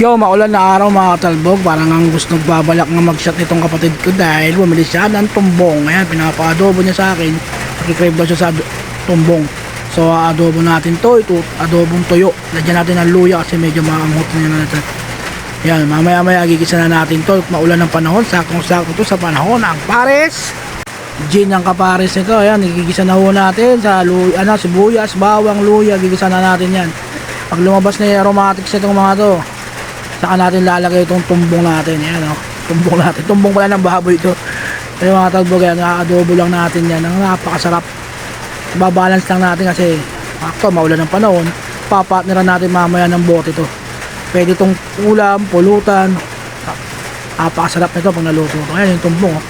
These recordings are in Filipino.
Yo, maulan na araw mga katalbog. Parang ang gusto babalak nga mag-shot nitong kapatid ko dahil bumili siya ng tumbong. Ayan, pinapa-adobo niya sa akin. Nakikrave daw siya sa tumbong. So, adobo natin to. Ito, adobong tuyo. Lagyan natin ng luya kasi medyo maanghot na yan natin. Ayan, mamaya-maya gigisa na natin to. Maulan ng panahon. Sakong-sakto to sa panahon. Ang pares. Gin ang kapares nito. Ayan, gigisa na ho natin sa luya, sibuyas, bawang, luya. Gigisa na natin yan. Pag lumabas na yung aromatics nitong mga to, saka natin lalagay itong tumbong natin. Yan, oh. Tumbong natin. Tumbong pala ng baboy ito. Pero mga talbog yan, adobo lang natin yan. Ang napakasarap. Babalance lang natin kasi akto, maulan ng panahon. Papatniran natin mamaya ng bote ito. Pwede itong ulam, pulutan. Napakasarap nito pag naluto ito. Ayan yung tumbong. Oh.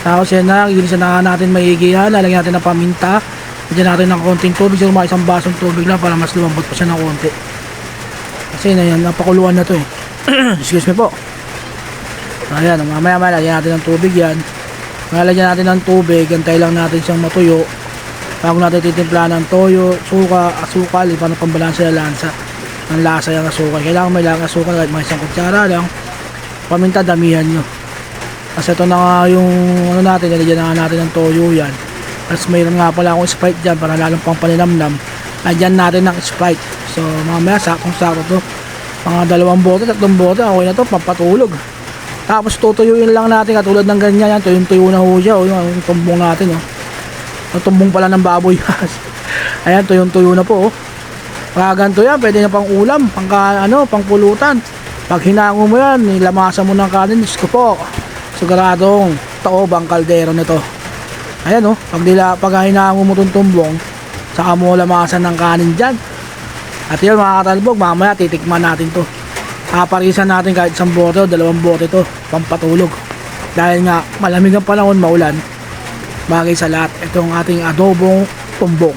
Tapos yan na, ginisan na natin maigi yan. Lalagyan natin ng paminta. Lagyan natin ng konting tubig. Siguro mga isang basong tubig lang para mas lumambot pa siya ng konti. Kasi na yan, napakuluan na to eh. Excuse me po. Ayan, mamaya lagyan natin ng tubig yan. Lagyan natin ng tubig, gantay lang natin siyang matuyo. Bago natin titimpla ng toyo, suka, asukal, para pambalansa na lansa ng lasa yung asukal. Kailangan may lang asukal kahit mga isang kutsara lang. Paminta, damihan nyo. Kasi ito na nga yung ano natin, nilagyan na natin ng toyo yan. Tapos mayroon nga pala akong Sprite dyan para lalong pang paninamnam. Lagyan natin ng Sprite. So mamaya sakong-sako to. Mga 2 bote, 3 bote, okay na to, papatulog. Tapos tutuyuin lang natin katulad ng ganyan yan. Tuyong-tuyo na ho siya. O, yung tumbong natin. O. Yung tumbong pala ng baboy. Ayan, tuyong-tuyo na po. O. Pag ganito yan, pwede na pang ulam, pang pulutan. Pag hinango mo yan, nilamasa mo ng kanin, Diyos ko po. Siguradong taob ang kaldero nito. Ayan o, pag hinango mo itong tumbong, saka mo lamasan ng kanin dyan. At yun mga katalbog, mamaya titikman natin to. Parisan natin kahit 1 bote o 2 bote to, pampatulog. Dahil nga malamig ang panahon, maulan, bagay sa lahat itong ating adobong tumbong.